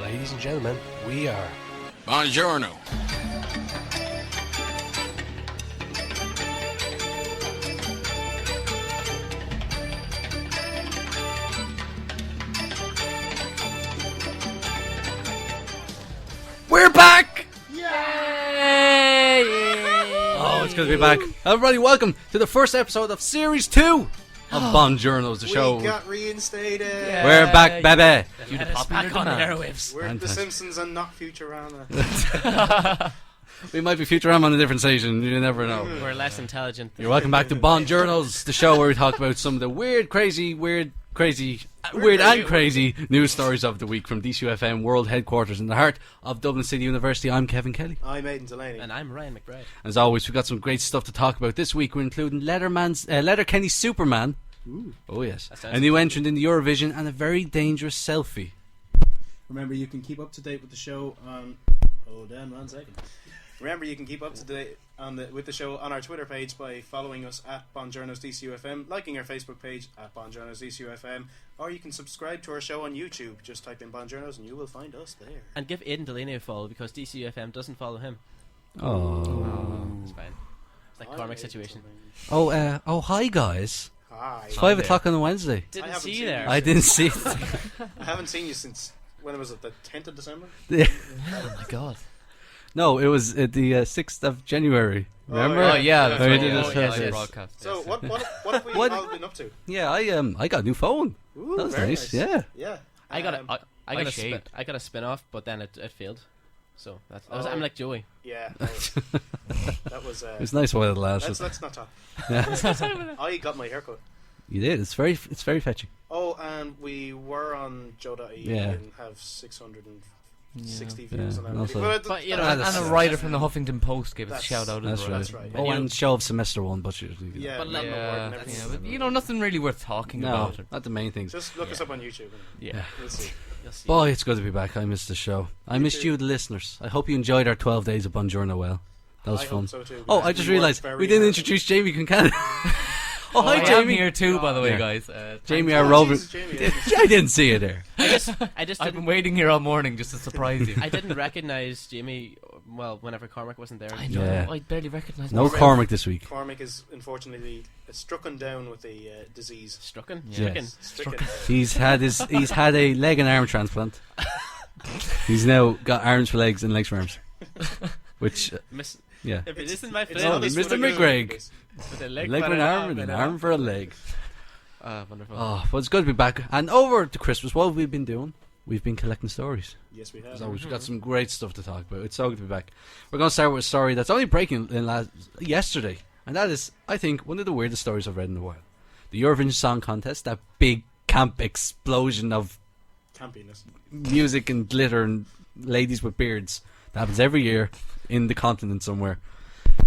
Ladies and gentlemen, we are Bon Journo. We're back! Yay! Oh, it's good to be back. Everybody, welcome to the first episode of Series 2 of Bon Journos, the show. We got reinstated. Yeah. We're back, baby. Let us back on the airwaves. We're Fantastic. The Simpsons and not Futurama. We might be Futurama on a different station. You never know. We're less intelligent. You're welcome back to Bon Journos, the show where we talk about some of the weird and crazy news stories of the week from DCUFM World Headquarters in the heart of Dublin City University. I'm Kevin Kelly. I'm Aidan Delaney. And I'm Ryan McBride. As always, we've got some great stuff to talk about this week. We're including Letterkenny Superman. Ooh. Oh yes, That sounds a new entrant in the Eurovision and a very dangerous selfie. Remember, you can keep up to date with the show on. Hold on 1 second. Remember, you can keep up to date with the show on our Twitter page by following us at Bon Journos DCUFM, liking our Facebook page at Bon Journos DCUFM, or you can subscribe to our show on YouTube. Just type in Bon Journos and you will find us there. And give Aidan Delaney a follow because DCUFM doesn't follow him. Oh. It's fine. It's like Cormac's situation. Oh, hi guys. Hi. It's 5 o'clock on a Wednesday. Didn't haven't see seen you there. I didn't see it. I haven't seen you since, when was it, the 10th of December? Yeah. Oh my god. No, it was the 6th of January. Remember? Oh, yeah, that's right. we did Oh, this yes, yes. broadcast. So, what have we What? all been up to? Yeah, I got a new phone. Ooh, That was very nice. Yeah. Yeah. I got I a shaved. I got a spin off, but then it failed. So Oh. I'm like Joey. Yeah. That was. It was nice while it lasted. Let's not talk. Yeah. I got my haircut. You did. It's very fetching. Oh, and we were on Joe.ie Yeah. and have 660 views Yeah, on that. also- But, you know, and that's- a writer from the Huffington Post gave us a That's- shout out That's as right. well. That's right. Oh, and show of semester one, but Yeah, But but yeah, and Yeah, everything. but, you know, nothing really worth talking no, about. not the main things. Just look us up on YouTube. Yeah. We'll see. You'll see. Boy, it's good to be back. I missed the show. I missed you, the listeners. I hope you enjoyed our 12 days of Bon Journo well. That was I fun. hope so too, Oh, because I just we worked realised very we didn't hard. introduce Jamie Kincannon. Oh, hi, I am Jamie. here too, by the way, Yeah. guys. Jamie, thanks. our Oh, roving. Jesus, Jamie. I didn't see you there. I just I've didn't been waiting here all morning just to surprise you. I didn't recognize Jamie. Well, whenever Cormac wasn't there. I know. Yeah. I barely recognised No him. Cormac this week. Cormac is unfortunately strucken down with a disease. Strucken. Yeah. Stricken. He's had a leg and arm transplant. He's now got arms for legs and legs for arms. Which Miss. yeah, If it isn't my It's face, No, not this Mr. one again. McGregg. with a leg leg for an arm and an arm for a leg. Wonderful. Oh, well, it's good to be back. And over to Christmas, what have we been doing? We've been collecting stories. Yes, we have. As always, we've got some great stuff to talk about. It's so good to be back. We're going to start with a story that's only breaking yesterday, and that is, I think, one of the weirdest stories I've read in a while. The Eurovision Song Contest, that big camp explosion of Campiness. music and glitter and ladies with beards that happens every year in the continent somewhere,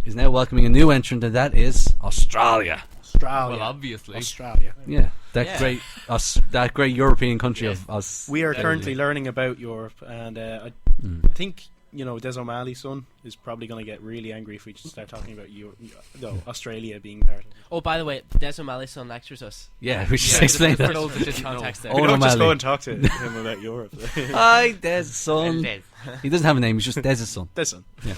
is now welcoming a new entrant, and that is Australia. Australia. Well, obviously. Australia. Yeah, that Yeah. that great European country of us. We are Yeah. currently learning about Europe, and I think, you know, Des O'Malley's son is probably going to get really angry if we just start talking about Australia being part of it. Oh, by the way, Des O'Malley's son lectures us. Yeah, we should Yeah, explain for that. those that didn't know. Context there. Oh, We don't just O'Malley. go and talk to him about Europe. Hi, Des' son. Des. He doesn't have a name. He's just Des' son. Des' son. Yeah.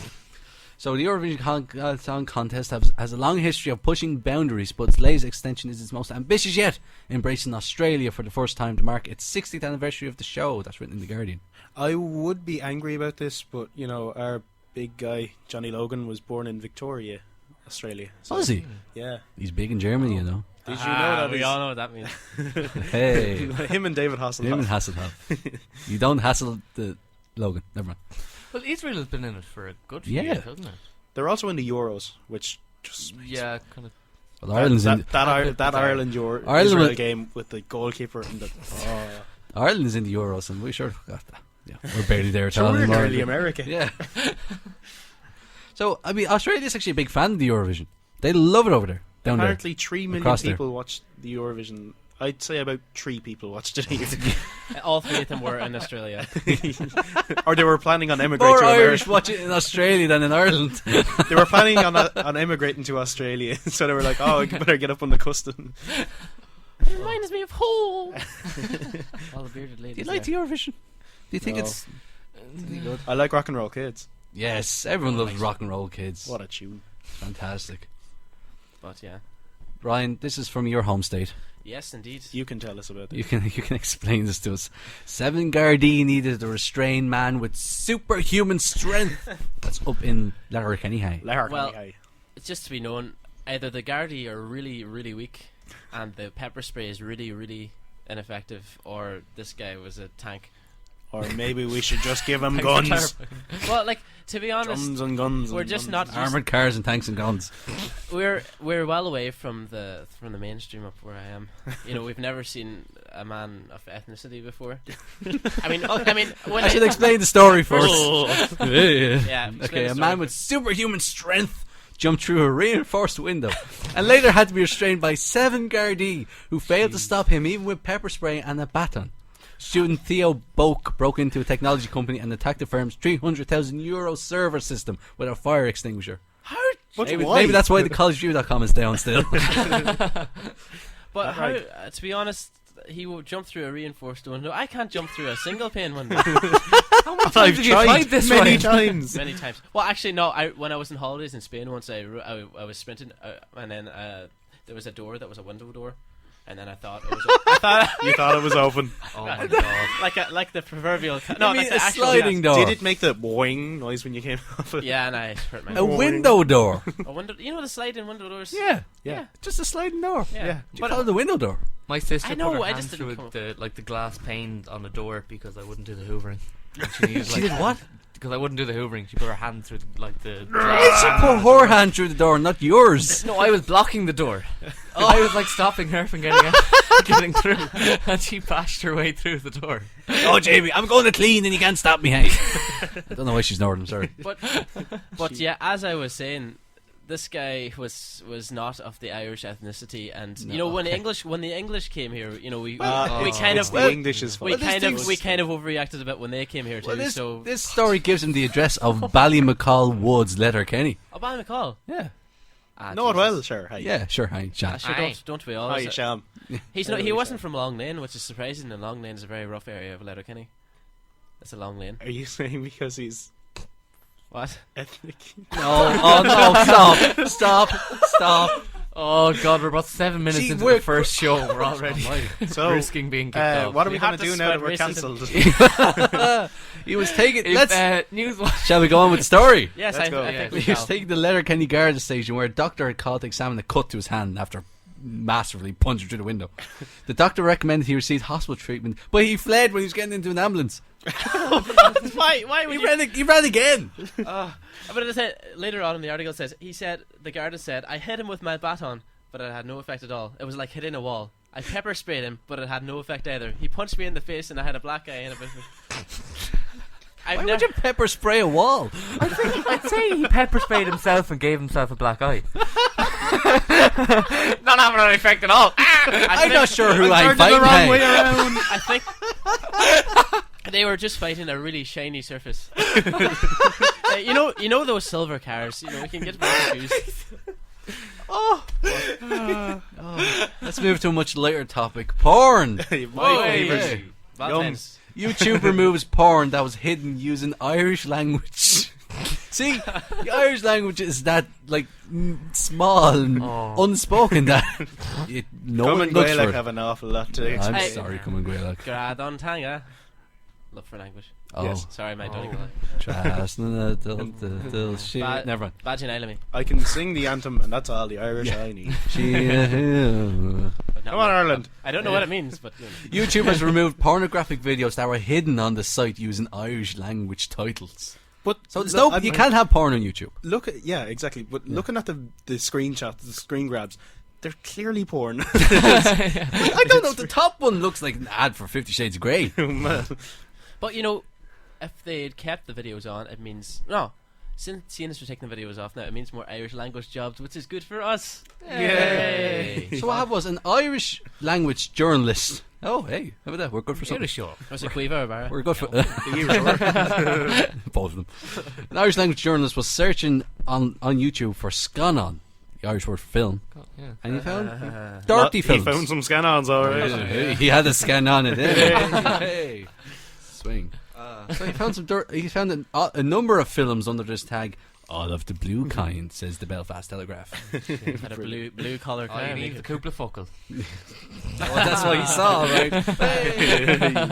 So the Eurovision Song Contest has a long history of pushing boundaries, but its latest extension is its most ambitious yet, embracing Australia for the first time to mark its 60th anniversary of the show. That's written in The Guardian. I would be angry about this, but, you know, our big guy, Johnny Logan, was born in Victoria, Australia. So, Was he? Yeah. He's big in Germany, you know. Did you know that? We he's- all know what that means. Hey. Him and David Hasselhoff. Him and Hasselhoff. You don't hassle the Logan. Never mind. Well, Israel has been in it for a good few Yeah. years, hasn't it? They're also in the Euros, which just makes Yeah, kind of. Well, Ireland's in. that bizarre. Ireland Ireland Israel will- game with the goalkeeper and the Ireland is in the Euros, and we sure got that. Yeah, we're barely there at all we're anymore. nearly America. Yeah. So I mean, Australia's actually a big fan of the Eurovision. They love it over there. Down Apparently 3 million Across there. people watched the Eurovision. I'd say about 3 people watched it here. All three of them were in Australia. Or they were planning on there. emigrating More to Irish America. watch it in Australia than in Ireland. They were planning on emigrating to Australia, so they were like, "Oh, you better get up on the custom." It reminds me of home. All the bearded ladies. Do you like the Eurovision? you think No. it's good? I like Rock and Roll Kids. Yes, everyone loves Rock and Roll Kids. What a tune. Fantastic. But yeah, Ryan, this is from your home state. yes, indeed. You can tell us about it. You can explain this to us. 7 Gardaí needed to restrain man with superhuman strength. That's up in Letterkenny High. Well, it's just to be known, either the Gardaí are really, really weak, and the pepper spray is really, really ineffective, or this guy was a tank. Or maybe we should just give him guns. Well, like, to be honest, Drums and guns. we're and just guns. not Armoured cars and tanks and guns. we're well away from the mainstream up where I am. You know, we've never seen a man of ethnicity before. I mean, when I should explain the story first. Yeah. Okay, explain a the man story. with superhuman strength jumped through a reinforced window and later had to be restrained by 7 Gardaí who failed to stop him even with pepper spray and a baton. Student Theo Boak broke into a technology company and attacked the firm's €300,000 server system with a fire extinguisher. Maybe that's why the collegeview.com is down still. But how, right. to be honest, he will jump through a reinforced window. I can't jump through a single pane window. I've I've you tried find this many way? times. Many times. Well, actually, no. When I was on holidays in Spain once, I was sprinting, and then there was a door that was a window door, and then I thought it was. You thought it was open. Oh my god. like the proverbial. No, like the a actual sliding door. Did it make the boing noise when you came off it? Yeah, and I hurt my. A window door. A window. You know the sliding window doors. Yeah, just a sliding door. Yeah. Do you call it a window door? My sister I know, put her I hand just didn't through come up- the glass pane on the door because I wouldn't do the hoovering. And she needed, She did what? Because I wouldn't do the hoovering. She put her hand through the You should put her hand through the door, not yours. No, I was blocking the door. I was like stopping her from getting getting through, and she bashed her way through the door. Oh, Jamie, I'm going to clean and you can't stop me, hey. I don't know why she's northern, sorry. But yeah, as I was saying, this guy was not of the Irish ethnicity, and you know when the English came here, you know we kind it's of the English's fault. we this kind of thing's- we kind of overreacted a bit when they came here too. Well, so this story gives him the address of Ballymacall Woods, Letterkenny. Obama McCall. Yeah. No, it well, sure. Hi. Yeah, sure, hi, Sean. Sure, Aye. don't we all? Hi, Sham. He's not. He wasn't from Long Lane, which is surprising. And Long Lane is a very rough area of Letterkenny. It's a long lane. Are you saying because he's What? ethnic? No, oh no, stop. Oh god, we're about 7 minutes See, into we're- the first show. We're already So, risking being kicked off. what are we We going have to to do now that spread we're racism. cancelled? He was taking. If, news. Shall we go on with the story? Yes, Let's I go. think Yeah. we He was shall. taking the Letterkenny Garda station where a doctor had called to examine a cut to his hand after massively punching through the window. The doctor recommended he receive hospital treatment, but he fled when he was getting into an ambulance. Why would He you? ran again. But it said, later on in the article, it says the guard said, I hit him with my baton, but it had no effect at all. It was like hitting a wall. I pepper sprayed him, but it had no effect either. He punched me in the face, and I had a black eye in a bit. Why would you pepper spray a wall? I'd say he pepper sprayed himself and gave himself a black eye. Not having any effect at all. I'm not sure who I'm Turned it the wrong fighting. way Hey. around. I think they were just fighting a really shiny surface. You know those silver cars. You know we can get very confused. Let's move to a much lighter topic: porn. My Hey. favourite. Valentine's. YouTube removes porn that was hidden using Irish language. See, the Irish language is that like small and unspoken that no Come one and looks for Gaelic it. have an awful lot to I'm explain. Hey. sorry, come on, Gaelic. Grad on tanga. Love for language. Oh, Yes. Sorry, my Donegal. trust the shit. Ba- Never mind. Badgin Ilemy. I can sing the anthem, and that's all the Irish I need. YouTube Come on, Ireland. I don't know what it means, but you know. has removed pornographic videos that were hidden on the site using Irish language titles. But So there's look, no, you can't have porn on YouTube. look at exactly. But looking at the screenshots, the screen grabs, they're clearly porn. I don't know. The top one looks like an ad for 50 Shades of Grey. But you know, if they had kept the videos on, it means no. Since seeing as we're taking the videos off now, it means more Irish language jobs, which is good for us. Yay. So what happened was an Irish language journalist. Oh, hey, how about that? We're good for something. show. Was it Quiva or Barra? We're good for both of them. An Irish language journalist was searching on YouTube for scan-on, the Irish word for film, Yeah. and he found dirty He films. found some scan-ons, alright. He had a scan on it. Hey. Swing. So he found some dirt. He found a number of films under this tag. All of the blue kind, says the Belfast Telegraph. Had a blue collar. Oh, you need the Kupla Focal. That's what he saw, right? Hey.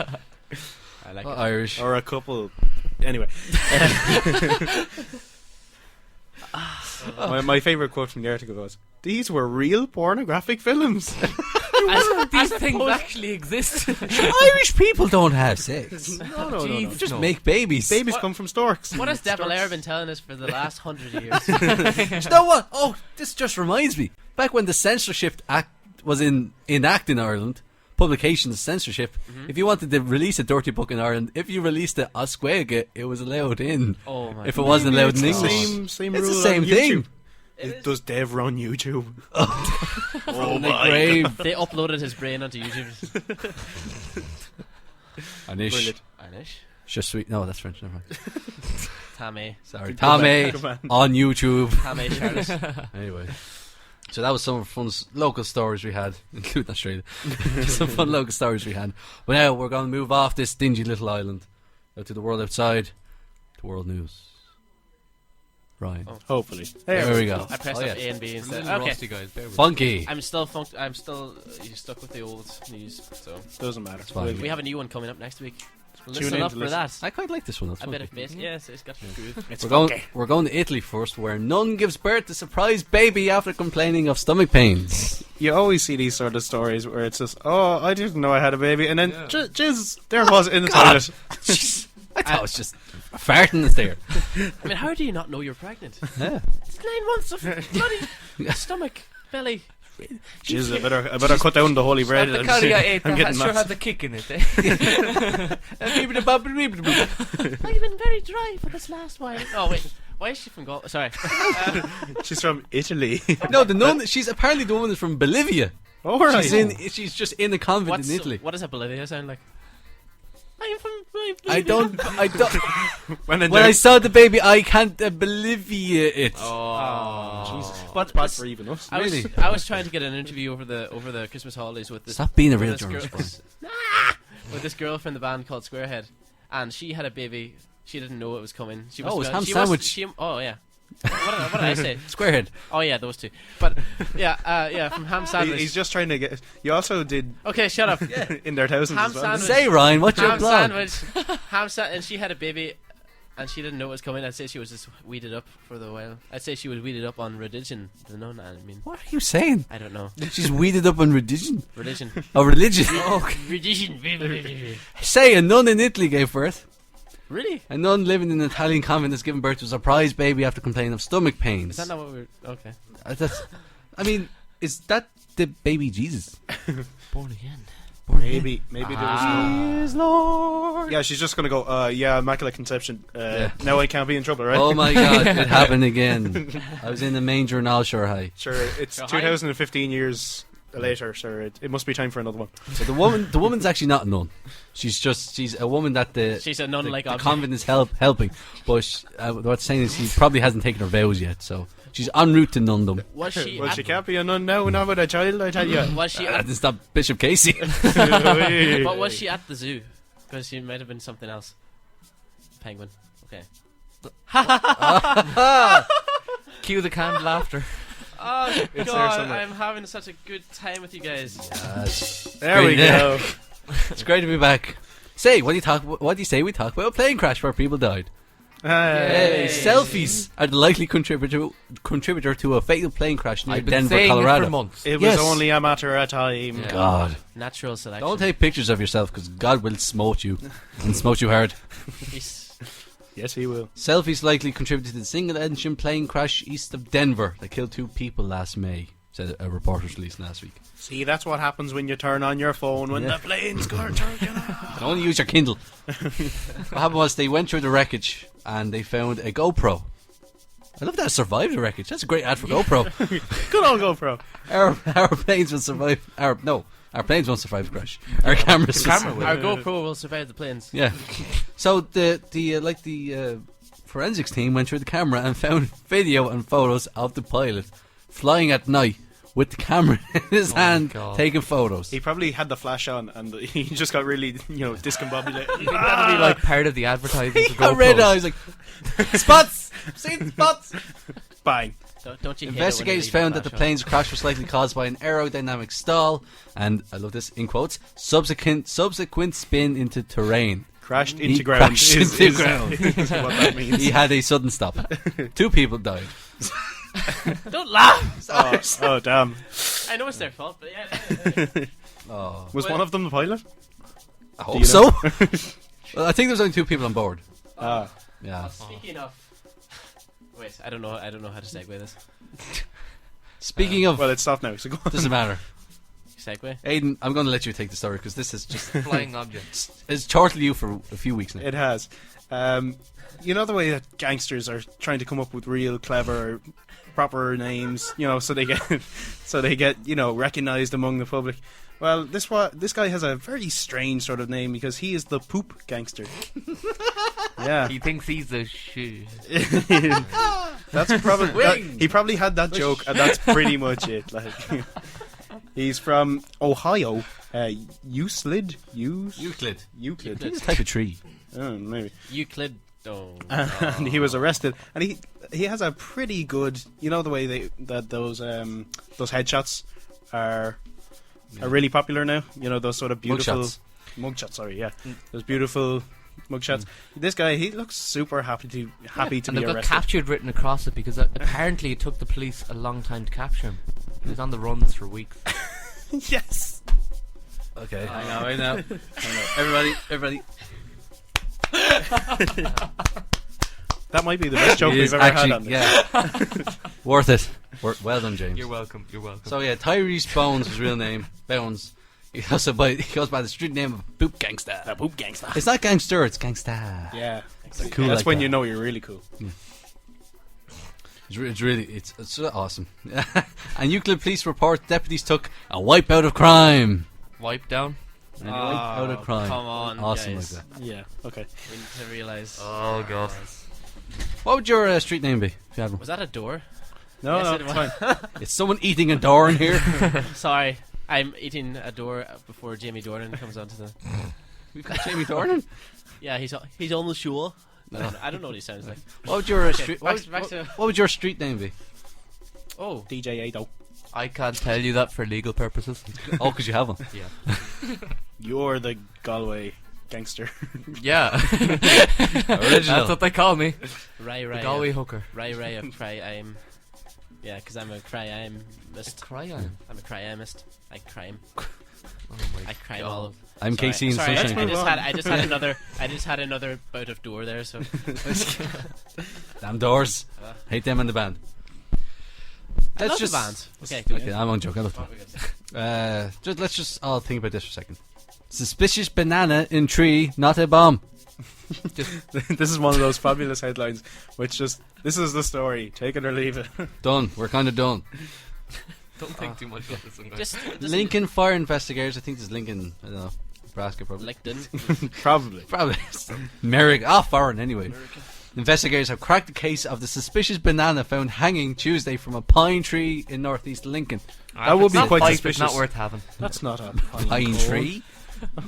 I like it. Irish. Or a couple. Anyway. my favourite quote from the article was, "These were real pornographic films." These things actually exist. Irish people don't have sex. No. They just make babies. Babies come from storks. What has Devil Air been telling us for the last 100 years? You know what? Oh, this just reminds me. Back when the censorship act was in act in Ireland, publications censorship. If you wanted to release a dirty book in Ireland, if you released it Oswego, it was allowed in. Oh my! If it wasn't allowed in It's the English, same it's rule the same on thing. YouTube. Does Dev run YouTube? From the grave. They uploaded his brain onto YouTube. Anish. Brilliant. Anish, Je suis. No, that's French. Never mind. Tammy, Sorry, Tommy Come on. on YouTube. Tammy, Charlotte. Anyway, so that was some of the fun local stories we had, including Australia. Some fun local stories we had. But now we're going to move off this dingy little island out to the world outside, to world news. Ryan. Oh. Hopefully. There we go. I pressed Oh, up yeah. A and B instead. Okay. Okay, Rusty guys, bear with Funky. I'm still stuck with the old news. So Doesn't matter. fine. we have a new one coming up next week. Tune Listen in up to for listen. that. I quite like this one. That's A funky. bit of bass. Yes, it's got some groove. It's We're going to Italy first, where nun gives birth to surprise baby after complaining of stomach pains. You always see these sort of stories where it's just, oh, I didn't know I had a baby, and then jizz, there it was in the toilet. I thought it was just a fart in the stair. I mean, how do you not know you're pregnant? Yeah. It's 9 months of bloody stomach, belly. Jizz, I better cut down the holy bread. The and curry I ate I'm that getting sure nuts. had the kick in it. Eh? I've been very dry for this last while. Oh wait, why is she from Gaul? Sorry. She's from Italy. No, the nun. She's apparently the woman is from Bolivia. All right. She's just in a convent in Italy. What does a Bolivia sound like? I'm from. I don't. when in When I there- saw the baby, I can't Bolivia it. Oh, Jesus. But Bad for even us. Really? I was trying to get an interview over the Christmas holidays with this. Stop being a with real this journalist, girl- with this girl from the band called Squarehead, and she had a baby. She didn't know it was coming. She was. Oh, it was she ham was- sandwich. she- oh yeah. What did I say? Squarehead. Oh yeah, those two. But yeah, from ham sandwich. He's just trying to get. You also did Okay, shut up. in their thousands Ham as well. sandwich. Say, Ryan, what's your Ham blog? sandwich. And she had a baby, and she didn't know it was coming. I'd say she was just weeded up for the while. I'd say she was weeded up on religion. The nun. I mean, What are you saying? I don't know. She's weeded up on religion. Religion. Oh, religion. Religion. Say, a nun in Italy gave birth. Really? A nun living in an Italian convent has given birth to a surprise baby after complaining of stomach pains. Is that not what we're? Okay. Is that the baby Jesus? Born again. Maybe there was no. Yeah, she's just gonna go. Yeah, immaculate conception. Now I can't be in trouble, right? Oh my God, it happened again. I was in the manger in Alshore High. Sure, it's Hi. 2015 years later. Sure, it must be time for another one. So the woman's actually not a nun. She's a woman that She's a nun like the object. convent is helping. But what's saying is she probably hasn't taken her vows yet, so she's en route to nundom. Was she? Well, at, she can't be a nun now. Not with a child, I tell you. was she? That At, didn't stop Bishop Casey. but was she at the zoo? Because she might have been something else. Penguin. Okay. Cue the canned laughter. Oh there God, somewhere. I'm having such a good time with you guys. There we Great. go. It's great to be back. Say, what do you say we talk about a plane crash where people died? Hey, selfies are the likely contributor to a fatal plane crash near I've been Denver, saying Colorado. it for months. It Yes. was only a matter of time. Yeah. God, Natural selection. don't take pictures of yourself because God will smote you and smote you hard. He's- Yes, he will. Selfies likely contributed to the single-engine plane crash east of Denver that killed 2 people last May, said a report was released last week. See, that's what happens when you turn on your phone when Yeah. the plane's going to turn on. Don't use your Kindle. What happened was they went through the wreckage and they found a GoPro. I love that it survived the wreckage. That's a great ad for GoPro. Good old GoPro. Our planes will survive. Our planes won't survive the crash. Our cameras. will. Our GoPro will survive the planes. Yeah. So the forensics team went through the camera and found video and photos of the pilot flying at night with the camera in his Oh my hand, God. taking photos. He probably had the flash on, and he just got really, discombobulated. You think that'll be like part of the advertising? He for got GoPros? red eyes, like spots, seen spots. Bang. Don't you hate it when Investigators they leave found a that the flash on? plane's crash was likely caused by an aerodynamic stall, and I love this in quotes. Subsequent spin into terrain. Crashed He into ground. crashed is- into is- ground. is what that means. He had a sudden stop. 2 people died. Don't laugh. Oh, damn. I know it's their fault, but yeah. Oh, Was Well- one of them the pilot? I Do hope you so. know? Well, I think there was only 2 people on board. Ah. Yeah. Speaking of, wait, I don't know how to segue this. Speaking of, Well, it's stopped now, so go on. doesn't matter. Segue. Aiden, I'm going to let you take the story because this is just Flying objects. it's chortled you for a few weeks now. It has. You know the way that gangsters are trying to come up with real clever, proper names, so they get, recognized among the public. Well, this guy has a very strange sort of name because he is the poop gangster. Yeah, He thinks he's a shoe. that's probably he probably had that joke, and that's pretty much it. Like, he's from Ohio. Euclid. Euclid. It's a type of tree. Oh, maybe. Euclid. Oh. And he was arrested, and he has a pretty good, the way those headshots are really popular now. Those sort of beautiful mugshots. Sorry, yeah, those beautiful mugshots. This guy, he looks super happy to And be they've got arrested. captured written across it because apparently it took the police a long time to capture him. He was on the runs for weeks. Yes. Okay. I know. Everybody. That might be the best joke It we've is ever had actually, on this. yeah. Worth it. Well done, James. You're welcome. You're welcome. So yeah, Tyrese Bones, his real name, Bones. He goes by the street name of Boop Gangsta. The poop gangster. It's not gangster, it's gangsta. Yeah. Cool That's like when that. you know you're really cool. It's awesome. And Euclid police report deputies took a wipeout of crime. Wipe down. A wipeout of crime. Come on, Awesome guys. like that. Yeah. Okay. We need to realise. Oh god. What would your street name be if you had one? Was that a door? No, Yes, no, it it's was. fine. Is someone eating a door in here? Sorry, I'm eating a door before Jamie Dornan comes onto the. We've got Jamie Dornan. Yeah, he's on the show. I don't know what he sounds like. What would your street? back What to- would your street name be? Oh, DJ Ado. I can't tell you that for legal purposes. Oh, because you have one. Yeah. You're the Galway gangster. Yeah. Original. That's what they call me. Ray The Galway of, hooker. Ray of crime. Yeah, because I'm a crime-mist. Cry on. I'm a crime-mist. I crime. Oh my I crime God. all of. I'm Sorry, Casey in sorry, Sunshine let's Coast. move on. I just had another bout of door there. So Damn doors. Hate them and the band. I love the band. Okay, Okay, I'm on joke. I love them. Let's just all think about this for a second. Suspicious banana in tree, not a bomb. This is one of those fabulous headlines, which this is the story. Take it or leave it. Done. We're kind of done. Don't think too much about this one, guys. just Lincoln fire investigators. I think this is Lincoln. I don't know. Nebraska probably. LinkedIn. Probably. Probably. Merrick. Foreign anyway. Investigators have cracked the case of the suspicious banana found hanging Tuesday from a pine tree in northeast Lincoln. That would be Not quite fight, suspicious. It's not worth having. That's not a Pine cone. tree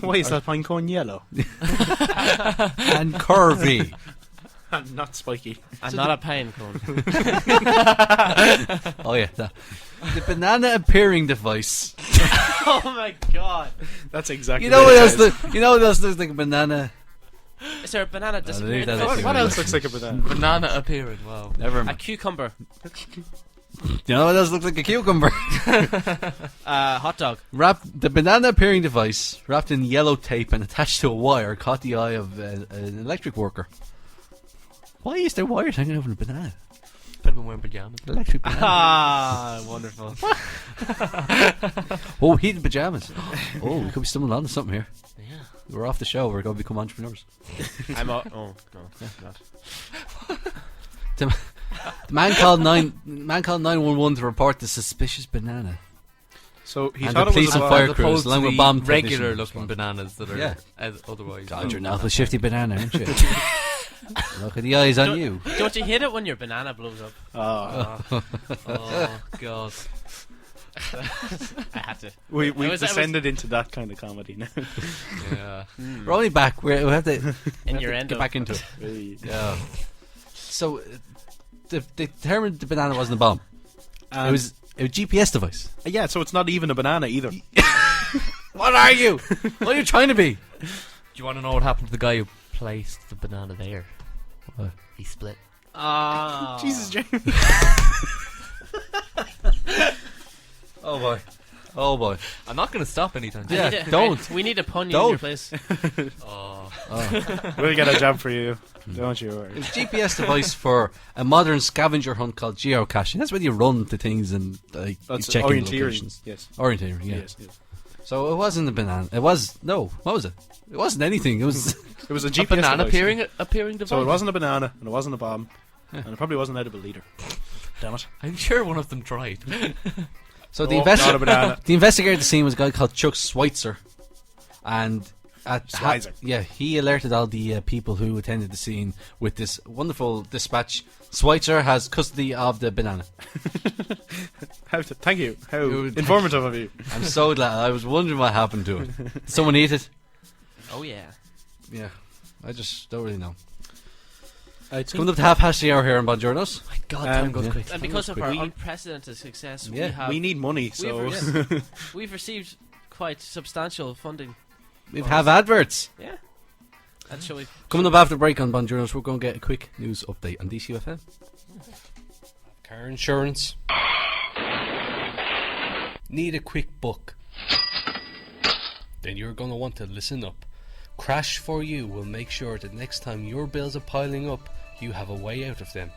Why is that pine cone yellow? and curvy. And not spiky. I'm not a pine cone. Oh yeah. The banana appearing device. Oh my god! That's exactly You know what what it else? says. You know what else looks like a banana? Is there a banana disappearing? that is What, too what many. else looks like a banana? Banana appearing. Wow. Never A mind. cucumber. You know what else looks like a cucumber? Hot dog. The banana appearing device, wrapped in yellow tape and attached to a wire, caught the eye of an electric worker. Why is there wires hanging over the banana? Could have been wearing pajamas. Electric banana. Ah, wonderful. Oh, heated pajamas. Oh, we could be stumbling onto something here. Yeah. We're off the show. We're going to become entrepreneurs. I'm a, oh no, not. The man called 911 to report the suspicious banana. So he And thought the it police was and a fire As crews, opposed along to with the bomb regular technicians. looking bananas that are Yeah. otherwise. God, you're an awful shifty banana, aren't you? Look at the eyes on you. Don't you hate it when your banana blows up? Oh. Oh god. I had to. We've I was- descended into that kind of comedy now. Yeah. We're only back. We have to, Innuendo. get back into it. Really. Yeah. So, they determined the banana wasn't a bomb. It was a GPS device. Yeah, so it's not even a banana either. What are you? What are you trying to be? Do you want to know what happened to the guy who placed the banana there? What? He split. Ah. Jesus, James. Oh boy. Oh boy. I'm not going to stop anytime soon. Yeah, don't. We need a pun in Don't. your place. Oh. We'll get a job for you. Don't you worry. It's a GPS device for a modern scavenger hunt called geocaching. That's when you run to things and like That's you check in orienteering. locations. Yes. Orienteering, yeah. Yes. So it wasn't a banana. It was no. What was it? It wasn't anything. It was. It was a A GPS banana device. appearing device. So it wasn't a banana, and it wasn't a bomb, and it probably wasn't edible either. Damn it. I'm sure one of them tried. So Oh, not a banana. the investigator at the scene was a guy called Chuck Schweitzer, and Schweitzer. he alerted all the people who attended the scene with this wonderful dispatch. Schweitzer has custody of the banana. Thank you. How Good. informative of you. I'm so glad. I was wondering what happened to it. Did someone eat it? Oh yeah. Yeah, I just don't really know. I Coming up to half past the hour here on Bon Journos. My God, time goes yeah. quick. And because of our We- unprecedented success, Yeah, we need money, so we've received quite substantial funding. We have adverts. Yeah. And shall we? Coming up after the break on Bon Journos, we're going to get a quick news update on DCUFM. Car insurance. Need a quick buck. Then you're going to want to listen up. Crash for You will make sure that next time your bills are piling up, you have a way out of them.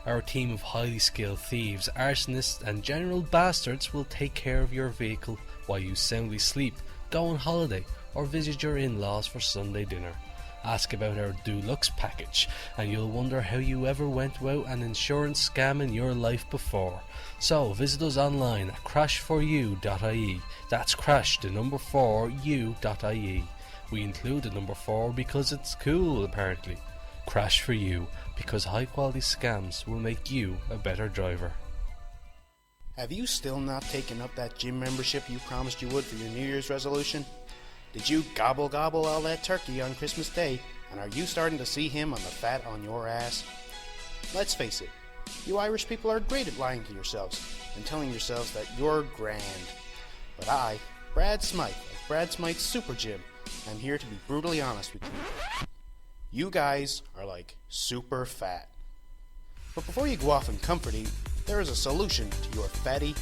Our team of highly skilled thieves, arsonists and general bastards will take care of your vehicle while you soundly sleep, go on holiday or visit your in-laws for Sunday dinner. Ask about our Deluxe package and you'll wonder how you ever went without an insurance scam in your life before. So visit us online at crashforyou.ie. That's crash the number 4 u.ie. We include the number 4 because it's cool apparently. Crash for You, because high quality scams will make you a better driver. Have you still not taken up that gym membership you promised you would for your New Year's resolution? Did you gobble all that turkey on Christmas Day, and are you starting to see him on the fat on your ass? Let's face it, you Irish people are great at lying to yourselves and telling yourselves that you're grand. But I, Brad Smythe of Brad Smythe's Super Gym, am here to be brutally honest with you. You guys are like super fat. But before you go off and comfort eat, there is a solution to your fatty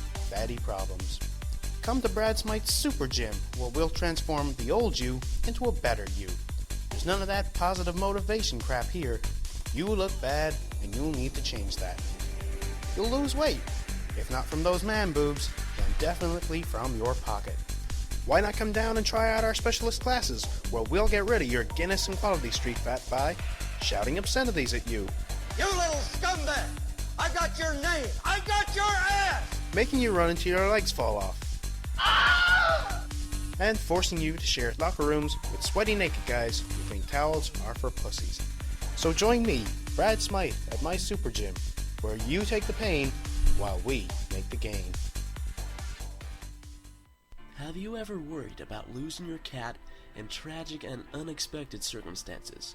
problems. Come to Brad Smythe's Super Gym, where we'll transform the old you into a better you. There's none of that positive motivation crap here. You look bad, and you'll need to change that. You'll lose weight. If not from those man boobs, then definitely from your pocket. Why not come down and try out our specialist classes, where we'll get rid of your Guinness and Quality Street fat by shouting obscenities at you, You little scumbag! I got your name! I got your ass! making you run until your legs fall off, and forcing you to share locker rooms with sweaty naked guys who think towels are for pussies. So join me, Brad Smythe, at my Super Gym, where you take the pain while we make the gain. Have you ever worried about losing your cat in tragic and unexpected circumstances?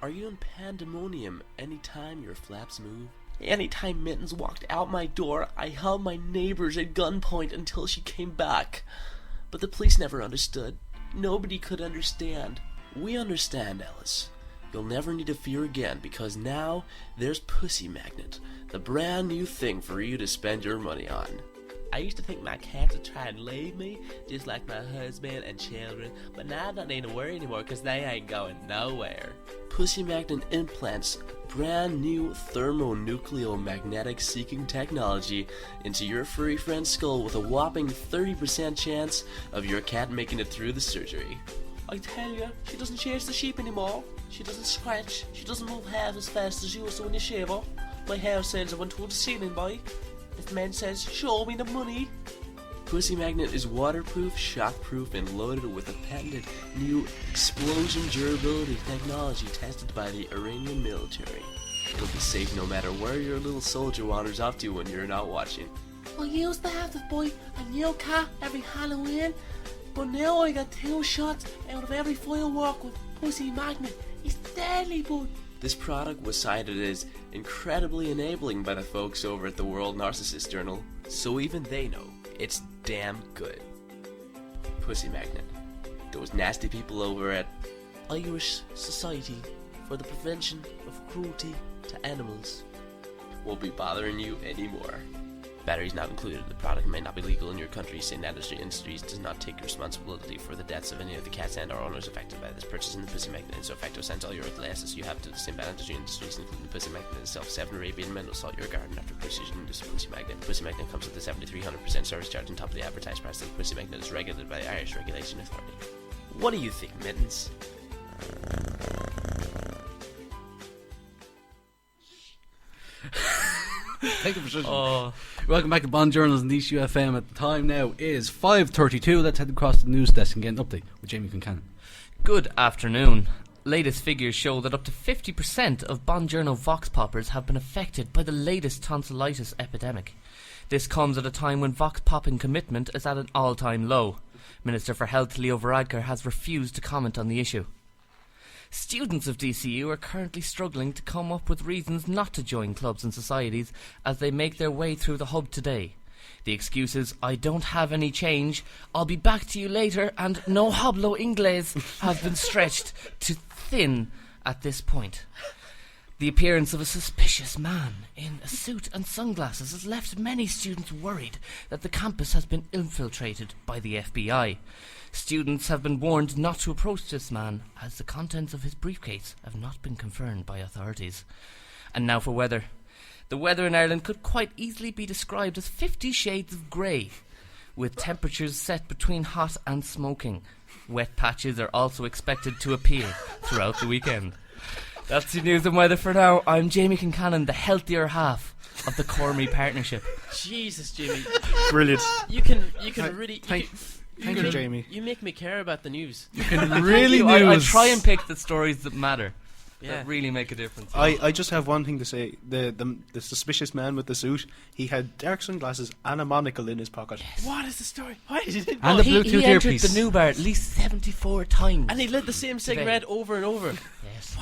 Are you in pandemonium anytime your flaps move? Anytime Mittens walked out my door, I held my neighbors at gunpoint until she came back. But the police never understood. Nobody could understand. We understand, Ellis. You'll never need to fear again because now there's Pussy Magnet, the brand new thing for you to spend your money on. I used to think my cats would try and leave me, just like my husband and children, but now I don't need to worry anymore because they ain't going nowhere. Pussy Magnet implants brand new thermonucleomagnetic seeking technology into your furry friend's skull with a whopping 30% chance of your cat making it through the surgery. I tell you, she doesn't chase the sheep anymore. She doesn't scratch. She doesn't move half as fast as you used to when you shave her. My hair says I went toward the ceiling, boy. If man says, show me the money. Pussy Magnet is waterproof, shockproof, and loaded with a patented new explosion durability technology tested by the Iranian military. You'll be safe no matter where your little soldier wanders off to when you're not watching. I used to have to buy a new cat every Halloween, but now I got 2 shots out of every firework with Pussy Magnet. It's deadly, bud. This product was cited as incredibly enabling by the folks over at the World Narcissist Journal, so even they know it's damn good. Pussy Magnet. Those nasty people over at Irish Society for the Prevention of Cruelty to Animals won't be bothering you anymore. Batteries not included. The product may not be legal in your country. St. Industries does not take responsibility for the deaths of any of the cats and or owners affected by this purchase in the Pussy Magnet. So facto sends all your glasses you have to the St. Industries, including the Pussy Magnet itself. 7 Arabian men will salt your garden after purchasing this Pussy Magnet. Pussy Magnet comes with a 7,300% service charge on top of the advertised price. The Pussy Magnet is regulated by the Irish Regulation Authority. What do you think, Mittens? Take the precision. Oh, Welcome back to Bon Journos and Niche UFM. At the time now is 5:32. Let's head across the news desk and get an update with Jamie Concannon. good afternoon. Latest figures show that up to 50% of Bon Journo Vox poppers have been affected by the latest tonsillitis epidemic. This comes at a time when Vox popping commitment is at an all-time low. Minister for Health Leo Varadkar has refused to comment on the issue. Students of DCU are currently struggling to come up with reasons not to join clubs and societies as they make their way through the hub today. The excuses, I don't have any change, I'll be back to you later, and no hablo inglés have been stretched to thin at this point. The appearance of a suspicious man in a suit and sunglasses has left many students worried that the campus has been infiltrated by the FBI. Students have been warned not to approach this man, as the contents of his briefcase have not been confirmed by authorities. And now for weather. The weather in Ireland could quite easily be described as 50 shades of grey, with temperatures set between hot and smoking. Wet patches are also expected to appear throughout the weekend. That's the news and weather for now. I'm Jamie Concannon, the healthier half of the Cormy partnership. Jesus, Jimmy. Brilliant. You can really... Thank you, Jamie. You make me care about the news. Really I news. try and pick the stories that matter, Yeah. that really make a difference. I just have one thing to say. The suspicious man with the suit, he had dark sunglasses and a monocle in his pocket. What is the story? Why did it? And the he Bluetooth entered earpiece. the new bar at least 74 times. And he lit the same cigarette over and over. Yes.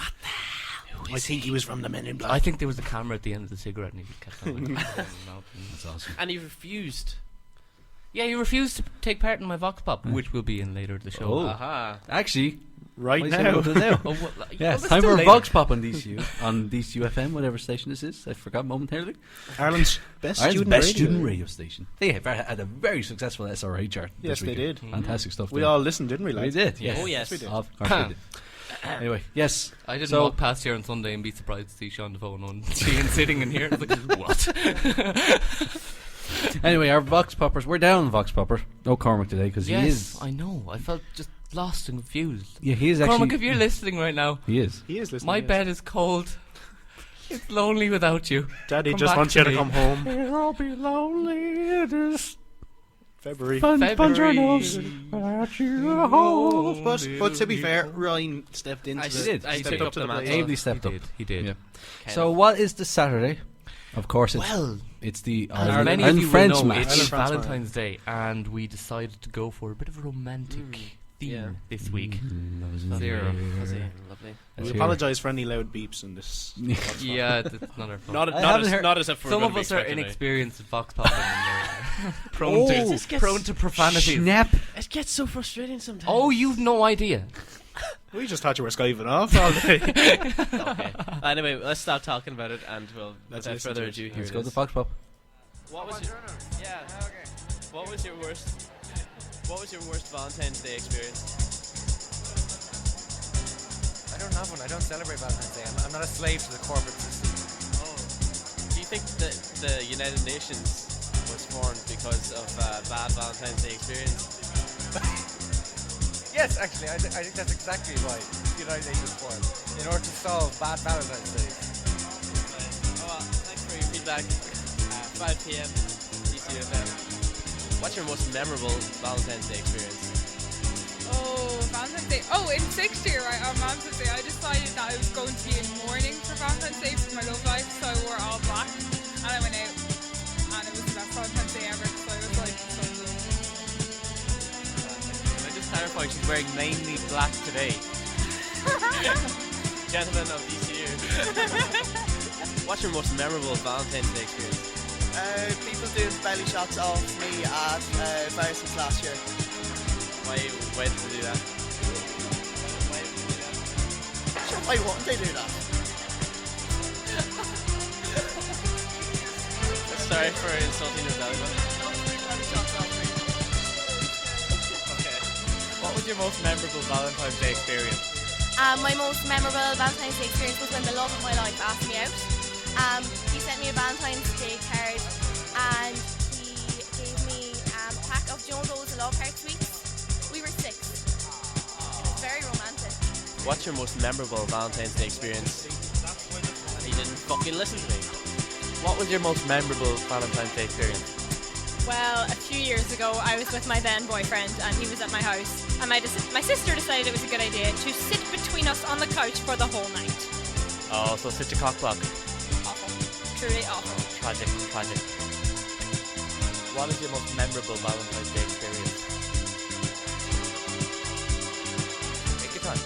I think he was from the Men in Black. I think there was a camera at the end of the cigarette and he just kept on. That's awesome. And he refused. Yeah, you refused to take part in my Vox Pop, which will be in later in the show. Oh. Aha. Actually, right why now. say no to now? Oh, well, Yeah, it's time still for later. Vox Pop on DCU on DCU FM, whatever station this is. I forgot momentarily. Ireland's best Ireland's student best radio. student radio station. They had a very successful SRA chart. Yes, this they weekend. did. Fantastic stuff. We there. all listened, didn't we, We lads? did. Yes. Oh, yes. we did. Of course we did. Anyway, yes. I didn't So- walk past here on Sunday and be surprised to see Sean Devone on Sheehan sitting in here. I was like, what? Anyway, our Vox Poppers. We're down Vox Popper. No Cormac today because he Yes, is. I know. I felt just lost and confused. Yeah, he is actually. Cormac, if you're listening right now, He is. He is listening. my yes. bed is cold. It's lonely without you. Daddy Come just back wants to you to me. come home. I'll be lonely this February. February. But to be fair, Ryan stepped into I the, did. I stepped took up up to the the mantle. plate. Ably stepped up. He did. Yeah. Kind So of. what is the Saturday? Of course, it's Well, it's the as Ireland many of and you French will know, match. it is Ireland, France Valentine's Day, and we decided to go for a bit of a romantic theme Yeah. this week. Mm, Zero. Fuzzy, lovely. We Let's hear apologise for any loud beeps in this. Yeah, that's not our fault. Not, I not, haven't as, heard- not as if we're Some gonna of be us are expecting it. inexperienced at Vox Popping and they're prone, Oh, to, this gets- prone to profanities. Snap. It gets so frustrating sometimes. Oh, you've no idea. We just thought you were skiving off all day. Okay. Anyway, let's stop talking about it, and we'll, Let's without listen further to it. ado, here Let's it go to is. Fox Pop. What was your... Yeah. What was your worst... What was your worst Valentine's Day experience? I don't have one. I don't celebrate Valentine's Day. I'm not a slave to the corporate system. Oh. Do you think that the United Nations was formed because of bad Valentine's Day experience? Yes, actually, I think that's exactly why the United Nations was formed. In order to solve bad Valentine's Day. Oh, well, thanks for your feedback. 5 p.m. DCFM. What's your most memorable Valentine's Day experience? Oh, Valentine's Day. Oh, in 6th year, right, on Valentine's Day, I decided that I was going to be in mourning for Valentine's Day for my love life, so I wore all black, and I went out, and it was the best Valentine's Day ever, so I was like, so good. Can I just clarify, she's wearing mainly black today. Gentlemen of DCU. What's your most memorable Valentine's Day experience? People doing belly shots off me at Versus last year. Why did they do that? Sure, why wouldn't they do that? Sorry for insulting your belly button. Okay. What was your most memorable Valentine's Day experience? My most memorable Valentine's Day experience was when the love of my life asked me out. He sent me a Valentine's Day card and he gave me a pack of Jones Love Heart Sweets. We were 6. It was very romantic. What's your most memorable Valentine's Day experience? And he didn't fucking listen to me. What was your most memorable Valentine's Day experience? Well, a few years ago, I was with my then boyfriend, and he was at my house. And my sister decided it was a good idea to sit between us on the couch for the whole night. Oh, so such a cock block. Awful. Truly awful. Tragic. What is your most memorable Valentine's Day experience? Take your time.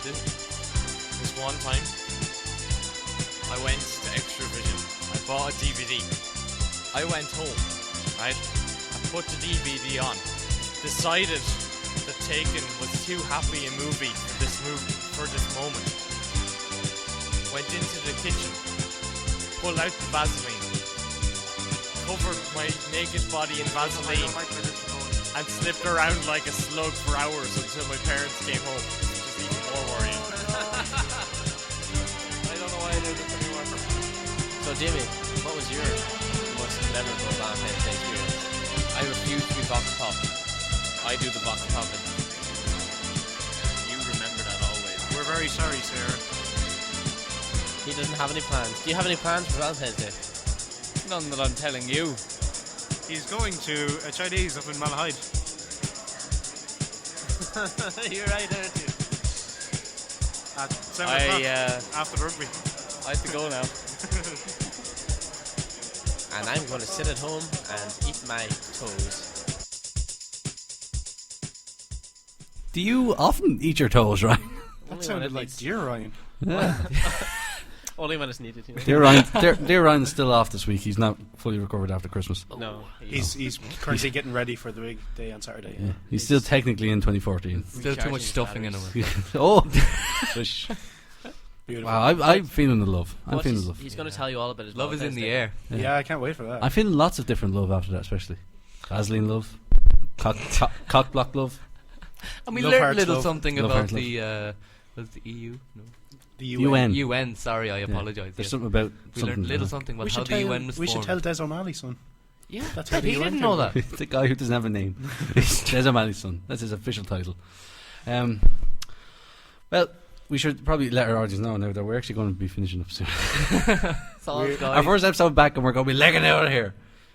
This one time, I went to Extravision. I bought a DVD. I went home, right? I put the DVD on. Decided that Taken was too happy a movie for this moment. Went into the kitchen, pulled out the Vaseline, covered my naked body in Vaseline, and slipped around like a slug for hours until my parents came home, which was even more worrying. I don't know why I did this anymore. So Jimmy, what was your most memorable Valentine's Day experience? I refuse to be box popped. I do the box popping. You remember that always. We're very sorry, Sarah. He doesn't have any plans. Do you have any plans for Valentine's Day? None that I'm telling you. He's going to a Chinese up in Malahide. You're right, aren't you? At 7 o'clock after rugby. I have to go now. And I'm going to sit at home and eat my toes. Do you often eat your toes, Ryan? That sounded like dear Ryan. Yeah. Only when it's needed. You know? Dear Ryan's still off this week. He's not fully recovered after Christmas. No. He's currently getting ready for the big day on Saturday. Yeah. He's still technically in 2014. Still too much stuffing in him. Oh. Beautiful. Wow, I'm feeling the love. I'm feeling the love. He's going to tell you all about his love is in the air. Yeah, I can't wait for that. I'm feeling lots of different love after that, especially Vaseline love, cock block love. And we learned a little something Love about heart the was the EU? No. The UN. UN, sorry, I apologise. There's something about we learned a little something about how the UN was formed. We should tell Des O'Malley's son. Yeah, that's how the he UN didn't know that. The guy who doesn't have a name. Des O'Malley's son. That's his official title. Well, we should probably let our audience know now that we're actually going to be finishing up soon. Our first episode back, and we're going to be legging out of here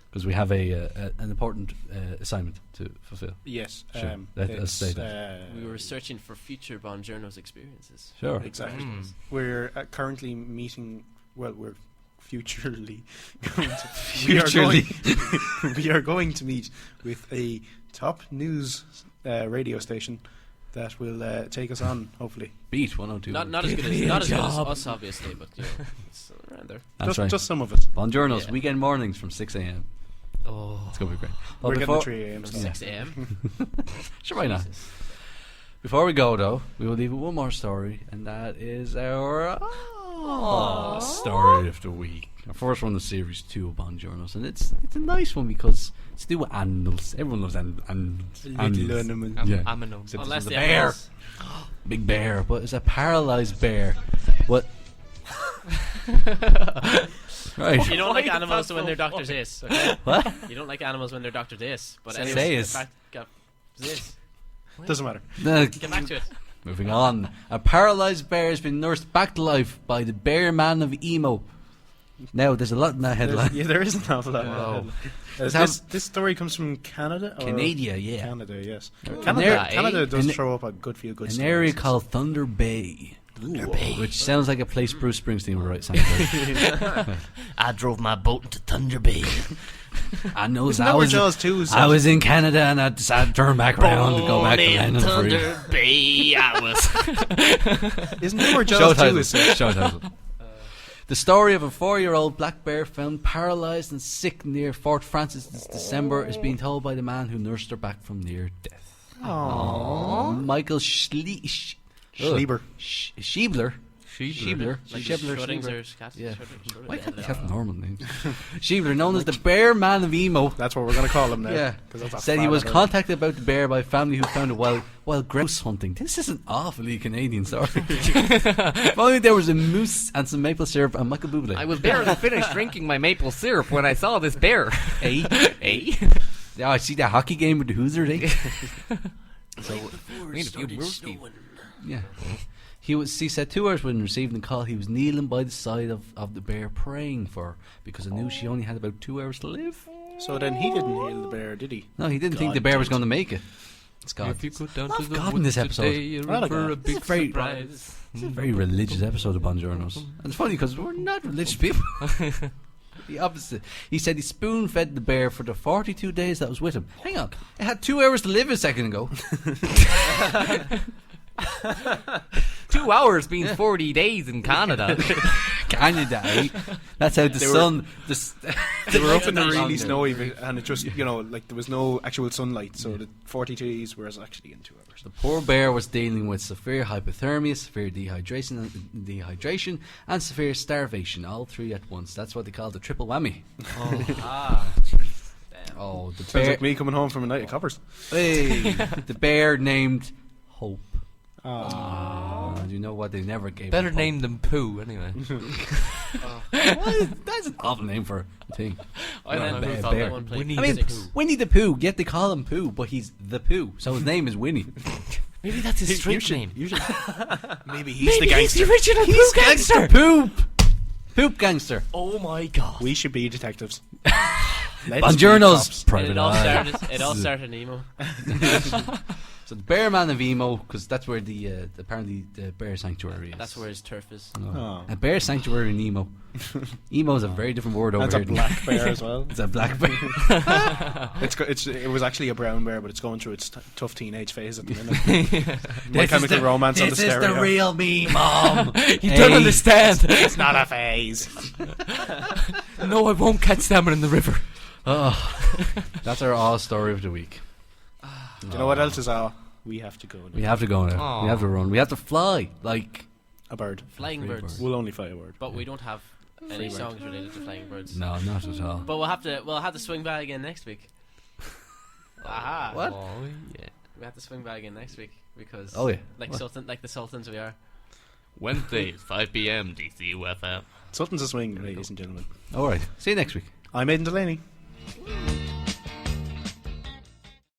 because we have an important assignment to fulfill. Yes. Sure. Let's say that. We were searching for future Bon Journos experiences. Sure. Exactly. We're currently meeting. Well, we're futurely going to. We are going to meet with a top news radio station that will take us on, hopefully. Beat 102. Not as good as us, obviously, but you know, it's around there. That's right. Just some of us. Bon Journos, weekend mornings from 6 a.m. Oh, it's going to be great. Well, we're getting 3 a.m. 6 a.m. Sure, why not? Before we go, though, we will leave with one more story, and that is our story of the week. Our first one in the series, Two of Bon Journos, and it's a nice one because it's to do with animals. Everyone loves animals. Little animals. Yeah. Unless the the bear. Big bear, but it's a paralysed bear. What? Right. You don't like animals when they're Dr. Zis. Okay? What? You don't like animals when they're Dr. Dis. But Say anyway, is. Zis. Doesn't matter. Get back to it. Moving on. A paralysed bear has been nursed back to life by the bear man of Emo. Now, there's a lot in that headline. Yeah, there is an awful lot. Wow. This story comes from Canada? Or Canada, yeah. Canada, yes. Canada, Canada does throw up a good few good An stories. area called Thunder Bay. Which sounds like a place Bruce Springsteen would write soundtrack. I drove my boat into Thunder Bay. I know. Isn't that where Jaws 2 is? I was in Canada and I decided to turn back around and go back to land of the free. Thunder Bay, I was. Isn't that where Jaws 2 is? Show title. The story of a 4-year-old black bear found paralysed and sick near Fort Francis this December is being told by the man who nursed her back from near death. Aww. Michael Schieber. Schiebler. Like Schrodinger's cat. Yeah. Why can't they have normal names? Schiebler, known as the Bear Man of Emo. That's what we're going to call him now. Yeah. That's said he was contacted about the bear by a family who found it while grouse hunting. This is an awfully Canadian story. If only there was a moose and some maple syrup and Michael Bublé. I was barely finished drinking my maple syrup when I saw this bear. Yeah, I see that hockey game with the Hoosiers, So, we need a few brewskis. Yeah. He said 2 hours when receiving the call, he was kneeling by the side of the bear praying for her because I knew she only had about 2 hours to live. So then he didn't heal the bear, did he? No, he didn't think the bear was going to make it. It's God. If you go down to the God in this episode. It's a very religious episode of Bon Journos. And it's funny because we're not religious people. The opposite. He said he spoon-fed the bear for the 42 days that was with him. Hang on. It had 2 hours to live a second ago. 2 hours means 40 days in Canada. Canada, eh? That's how the sun. They were up in the really snowy, and it just, like there was no actual sunlight, so the 42 days were actually in 2 hours. The poor bear was dealing with severe hypothermia, severe dehydration, and severe starvation, all three at once. That's what they call the triple whammy. Oh, the Sounds bear. like me coming home from a night of coppers. Hey, the bear named Hope. Do you know what they never gave? Better name than Pooh, anyway. That's an awful name for a thing. I don't know who thought that one played. Winnie the Pooh. Yet they call him Pooh, but he's the Pooh, so his name is Winnie. Maybe that's his street name. Maybe he's the gangster. He's the original Pooh gangster. Poop gangster. Oh my god. We should be detectives. Bon Journos. It all started in emo. So the Bear Man of Emo, because that's where the apparently the bear sanctuary is. That's where his turf is. A bear sanctuary in Emo. Emo is a very different word over That's here. a black bear as well. It's a black bear. It was actually a brown bear, but it's going through its tough teenage phase at the minute. My Chemical Romance on the stereo. This is the real me, Mom. You don't understand. It's not a phase. No, I won't catch salmon in the river. That's our all story of the week. Do you know what else is our? We have to go now. We have to go now. We have to run. We have to fly like a bird. Flying birds. We'll only fly a bird. But we don't have any songs related to flying birds. No, not at all. But we'll have to swing by again next week. Aha. What? Oh, yeah. We have to swing by again next week because like the Sultans we are. Wednesdays, 5 p.m. DCUFM. Sultans a swing, ladies and gentlemen. All right. See you next week. I'm Aidan Delaney. Woo.